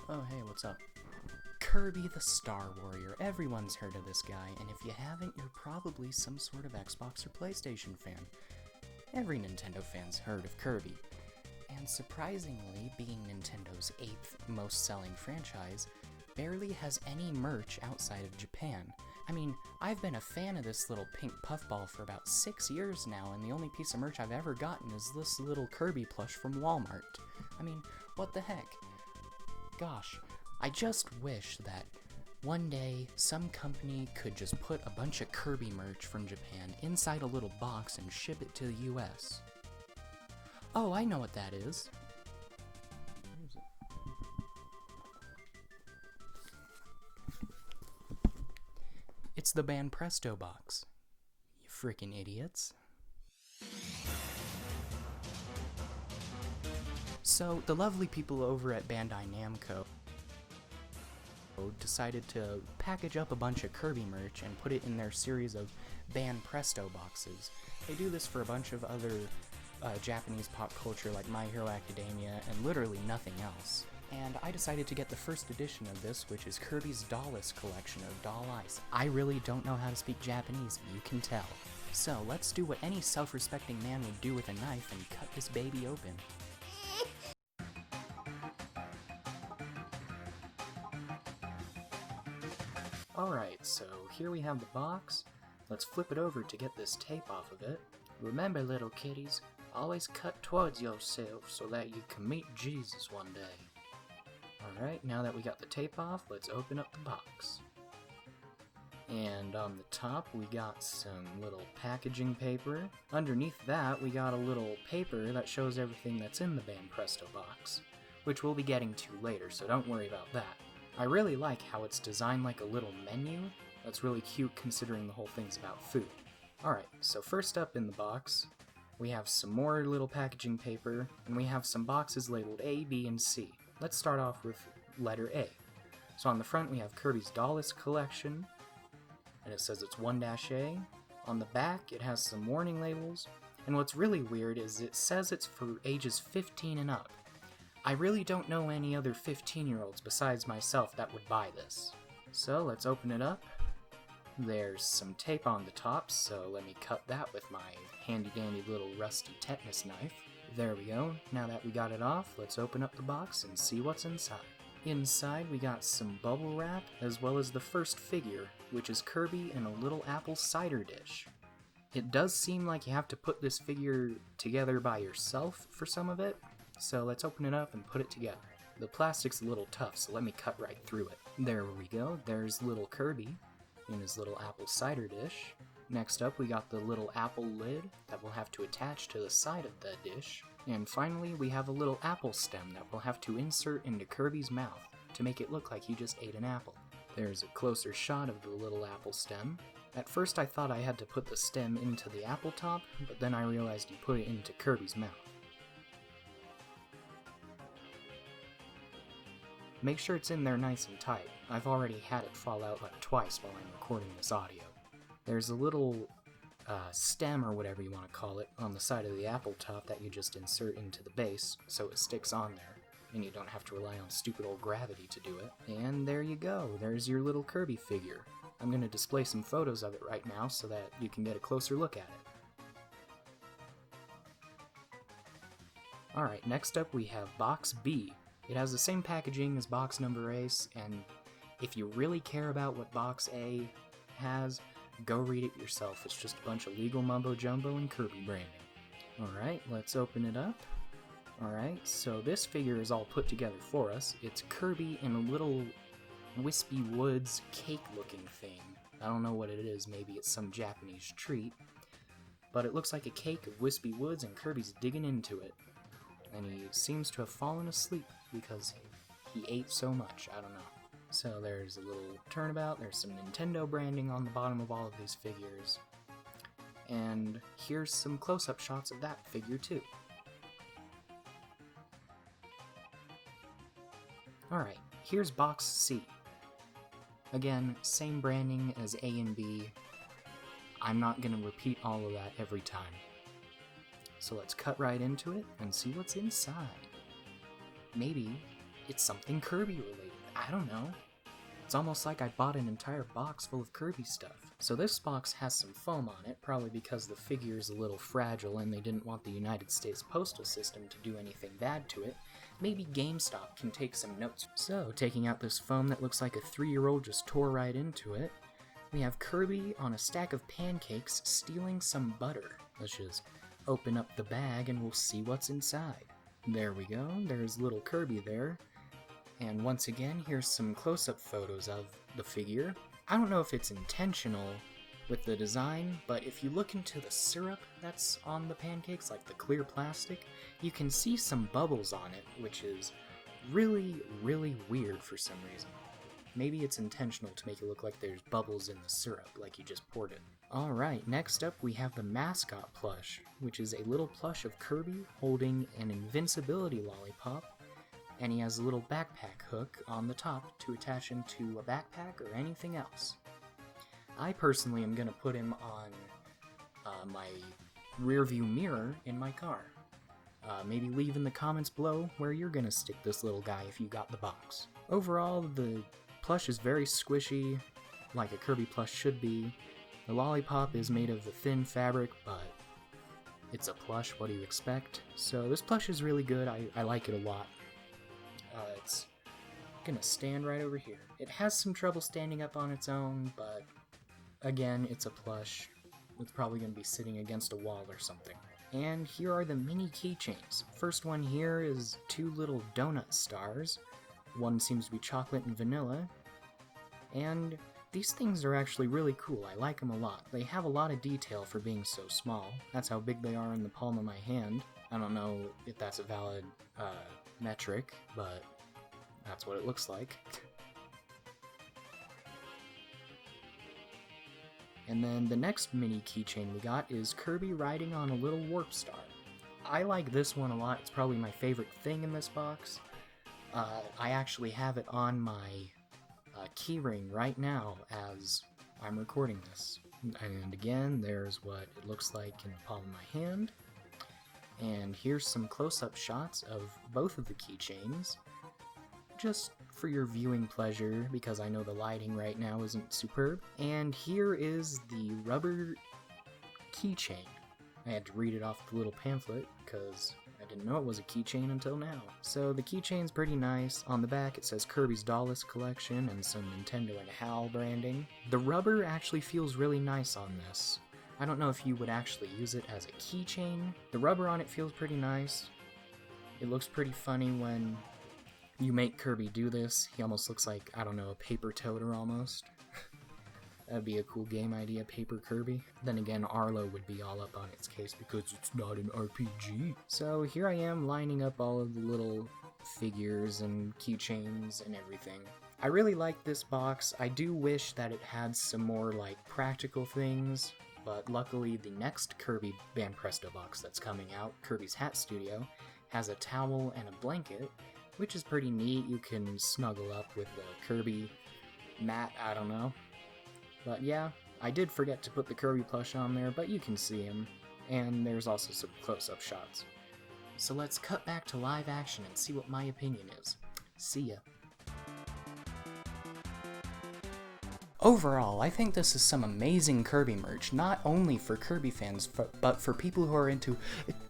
Oh hey, what's up? Kirby the Star Warrior. Everyone's heard of this guy, and if you haven't, you're probably some sort of Xbox or PlayStation fan. Every Nintendo fan's heard of Kirby. And surprisingly, being Nintendo's 8th most selling franchise, barely has any merch outside of Japan. I mean, I've been a fan of this little pink puffball for about 6 years now, and the only piece of merch I've ever gotten is this little Kirby plush from Walmart. I mean, what the heck? Gosh, I just wish that one day some company could just put a bunch of Kirby merch from Japan inside a little box and ship it to the US. Oh, I know what that is. Where is it? It's the BANPRESTO box. You frickin' idiots. So, the lovely people over at Bandai Namco decided to package up a bunch of Kirby merch and put it in their series of BANPRESTO boxes. They do this for a bunch of other Japanese pop culture like My Hero Academia and literally nothing else. And I decided to get the first edition of this, which is Kirby's DOLICE collection of DOLICE. I really don't know how to speak Japanese, you can tell. So let's do what any self-respecting man would do with a knife and cut this baby open. Alright, so here we have the box. Let's flip it over to get this tape off of it. Remember, little kiddies, always cut towards yourself so that you can meet Jesus one day. Alright, now that we got the tape off, let's open up the box. And on the top, we got some little packaging paper. Underneath that, we got a little paper that shows everything that's in the BANPRESTO box, which we'll be getting to later, so don't worry about that. I really like how it's designed like a little menu. That's really cute considering the whole thing's about food. Alright, so first up in the box, we have some more little packaging paper, and we have some boxes labeled A, B, and C. Let's start off with letter A. So on the front we have Kirby's DOLICE collection, and it says it's 1-A. On the back it has some warning labels, and what's really weird is it says it's for ages 15 and up. I really don't know any other 15-year-olds besides myself that would buy this. So let's open it up. There's some tape on the top, so let me cut that with my handy-dandy little rusty tetanus knife. There we go. Now that we got it off, let's open up the box and see what's inside. Inside we got some bubble wrap, as well as the first figure, which is Kirby in a little apple cider dish. It does seem like you have to put this figure together by yourself for some of it, so let's open it up and put it together. The plastic's a little tough, so let me cut right through it. There we go. There's little Kirby in his little apple cider dish. Next up we got the little apple lid that we'll have to attach to the side of the dish. And finally we have a little apple stem that we'll have to insert into Kirby's mouth to make it look like he just ate an apple. There's a closer shot of the little apple stem. At first I thought I had to put the stem into the apple top, but then I realized you put it into Kirby's mouth. Make sure it's in there nice and tight. I've already had it fall out like twice while I'm recording this audio. There's a little stem, or whatever you want to call it, on the side of the apple top that you just insert into the base so it sticks on there, and you don't have to rely on stupid old gravity to do it. And there you go, there's your little Kirby figure. I'm going to display some photos of it right now so that you can get a closer look at it. Alright, next up we have Box B. It has the same packaging as box number A, and if you really care about what box A has, go read it yourself. It's just a bunch of legal mumbo-jumbo and Kirby branding. Alright, let's open it up. Alright, so this figure is all put together for us. It's Kirby in a little Wispy Woods cake-looking thing. I don't know what it is, maybe it's some Japanese treat. But it looks like a cake of Wispy Woods and Kirby's digging into it. And he seems to have fallen asleep because he ate so much, I don't know. So there's a little turnabout, there's some Nintendo branding on the bottom of all of these figures. And here's some close-up shots of that figure too. Alright, here's Box C. Again, same branding as A and B. I'm not going to repeat all of that every time. So let's cut right into it and see what's inside. Maybe it's something Kirby related. I don't know. It's almost like I bought an entire box full of Kirby stuff. So this box has some foam on it, probably because the figure is a little fragile and they didn't want the United States Postal System to do anything bad to it. Maybe GameStop can take some notes. So, taking out this foam that looks like a 3-year-old just tore right into it, we have Kirby on a stack of pancakes stealing some butter. Let's just open up the bag and we'll see what's inside. There we go, there's little Kirby there. And once again, here's some close-up photos of the figure. I don't know if it's intentional with the design, but if you look into the syrup that's on the pancakes, like the clear plastic, you can see some bubbles on it, which is really, really weird for some reason. Maybe it's intentional to make it look like there's bubbles in the syrup, like you just poured it. Alright, next up we have the Mascot Plush, which is a little plush of Kirby holding an invincibility lollipop, and he has a little backpack hook on the top to attach him to a backpack or anything else. I personally am going to put him on my rear view mirror in my car. Maybe leave in the comments below where you're going to stick this little guy if you got the box. Overall, the plush is very squishy, like a Kirby plush should be. The lollipop is made of the thin fabric, but it's a plush, what do you expect? So this plush is really good, I like it a lot. It's gonna stand right over here. It has some trouble standing up on its own, but again, it's a plush. It's probably gonna be sitting against a wall or something. And here are the mini keychains. First one here is 2 little donut stars. One seems to be chocolate and vanilla. And these things are actually really cool. I like them a lot. They have a lot of detail for being so small. That's how big they are in the palm of my hand. I don't know if that's a valid metric, but that's what it looks like. And then the next mini keychain we got is Kirby riding on a little warp star. I like this one a lot. It's probably my favorite thing in this box. I actually have it on my keyring right now as I'm recording this. And again, there's what it looks like in the palm of my hand. And here's some close-up shots of both of the keychains, just for your viewing pleasure, because I know the lighting right now isn't superb. And here is the rubber keychain. I had to read it off the little pamphlet, because I didn't know it was a keychain until now. So the keychain's pretty nice. On the back it says Kirby's DOLICE collection and some Nintendo and HAL branding. The rubber actually feels really nice on this. I don't know if you would actually use it as a keychain. The rubber on it feels pretty nice. It looks pretty funny when you make Kirby do this. He almost looks like, I don't know, a paper toter almost. That'd be a cool game idea, Paper Kirby. Then again, Arlo would be all up on its case because it's not an RPG. So here I am lining up all of the little figures and keychains and everything. I really like this box. I do wish that it had some more like practical things, but luckily the next Kirby BANPRESTO box that's coming out, Kirby's Hat Studio, has a towel and a blanket, which is pretty neat. You can snuggle up with the Kirby mat, I don't know. But yeah, I did forget to put the Kirby plush on there, but you can see him, and there's also some close-up shots. So let's cut back to live action and see what my opinion is. See ya. Overall, I think this is some amazing Kirby merch, not only for Kirby fans, but for people who are into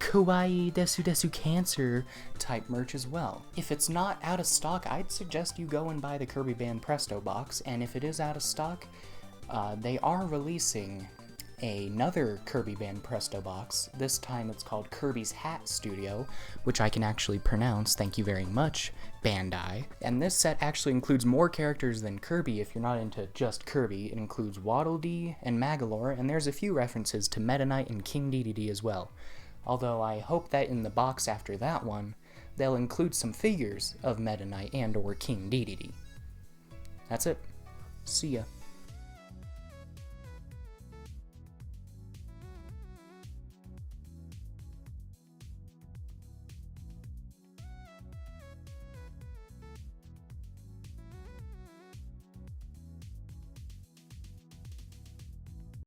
kawaii desu desu cancer type merch as well. If it's not out of stock, I'd suggest you go and buy the Kirby BANPRESTO box, and if it is out of stock, they are releasing another Kirby BANPRESTO box. This time it's called Kirby's Hat Studio, which I can actually pronounce, thank you very much, Bandai. And this set actually includes more characters than Kirby if you're not into just Kirby. It includes Waddle Dee and Magolor, and there's a few references to Meta Knight and King Dedede as well. Although I hope that in the box after that one, they'll include some figures of Meta Knight and or King Dedede. That's it. See ya.